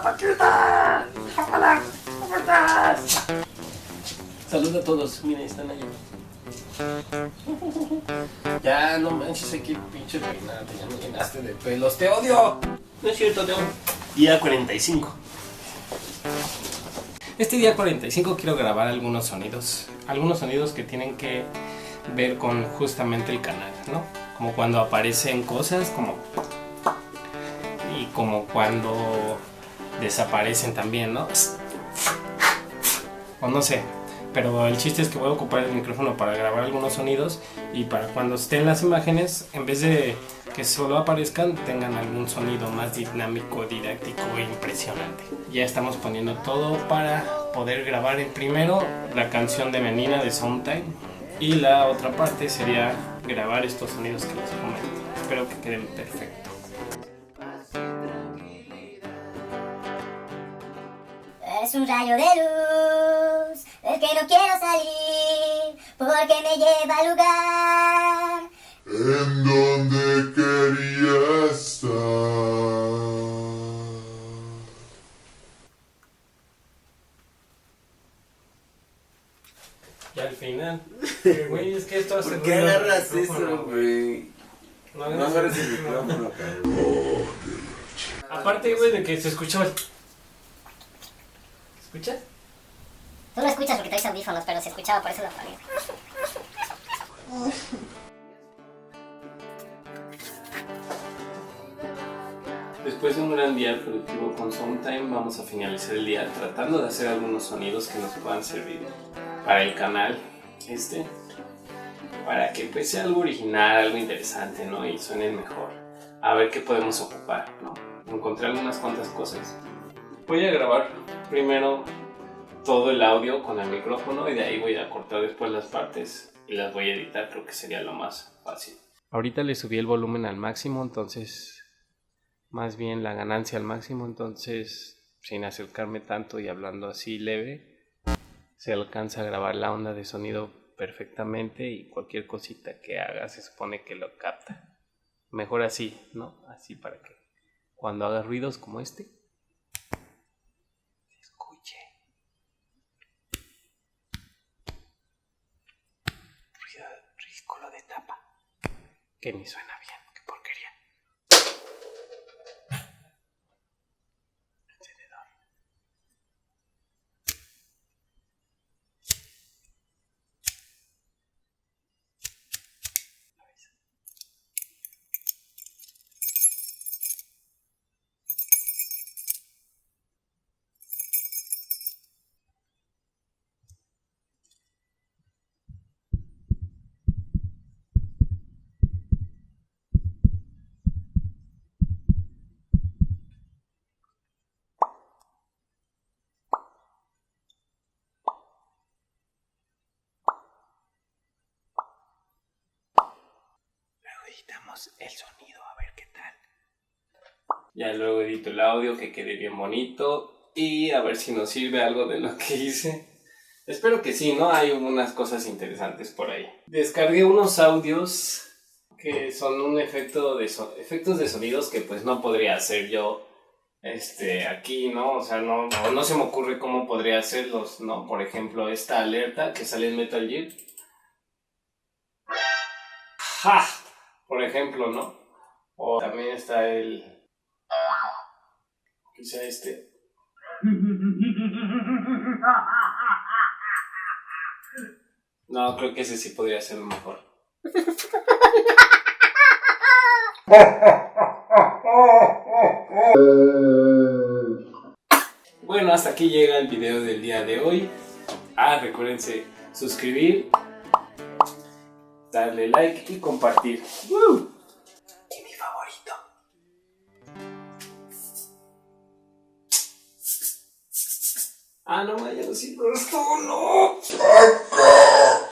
¡Paquita! ¡Hola! ¿Cómo estás? Saluda a todos, miren, están allá. Ya, no manches, qué pinche peinate, ya me llenaste de pelos, te odio. No es cierto, te odio. Día 45. Este día 45 quiero grabar algunos sonidos que tienen que ver con justamente el canal, ¿no? Como cuando aparecen cosas, y como cuando desaparecen también, ¿no? O no sé, pero el chiste es que voy a ocupar el micrófono para grabar algunos sonidos y para cuando estén las imágenes, en vez de que solo aparezcan, tengan algún sonido más dinámico, didáctico e impresionante. Ya estamos poniendo todo para poder grabar en primero la canción de Menina de Sometime y la otra parte sería grabar estos sonidos que les comento. Espero que queden perfectos. Es un rayo de luz, del que no quiero salir, porque me lleva al lugar en donde quería estar. Y al final, güey, es que esto hace ¿Por qué ruido al agarras micrófono, eso, güey? No agarres el micrófono, cabrón. Aparte, güey, de que se escuchaba el... ¿Escuchas? Tú no escuchas porque traes audífonos, pero se escuchaba, por eso lo apagué. Después de un gran día productivo con Sometime, vamos a finalizar el día tratando de hacer algunos sonidos que nos puedan servir para el canal, para que pues sea algo original, algo interesante, ¿no? Y suenen mejor. A ver qué podemos ocupar, ¿no? Encontré algunas cuantas cosas. Voy a grabar primero todo el audio con el micrófono y de ahí voy a cortar después las partes y las voy a editar, creo que sería lo más fácil. Ahorita le subí el volumen al máximo, entonces... más bien la ganancia al máximo, entonces sin acercarme tanto y hablando así leve se alcanza a grabar la onda de sonido perfectamente y cualquier cosita que haga se supone que lo capta. Mejor así, ¿no? Así para que cuando haga ruidos como este se escuche. Ridículo de tapa que ni suena bien, qué porquería. Editamos el sonido a ver qué tal. Ya luego edito el audio que quede bien bonito y a ver si nos sirve algo de lo que hice. Espero que sí, ¿no? Hay unas cosas interesantes por ahí. Descargué unos audios que son un efectos de sonidos que pues no podría hacer yo aquí, ¿no? O sea, no se me ocurre cómo podría hacerlos, ¿no? Por ejemplo, esta alerta que sale en Metal Gear. ¡Ja! Por ejemplo, ¿no? O también está quizá este. No, creo que ese sí podría ser lo mejor. Bueno, hasta aquí llega el video del día de hoy. Recuérdense suscribir, darle like y compartir. Y mi favorito. No, ya no sirve esto, no.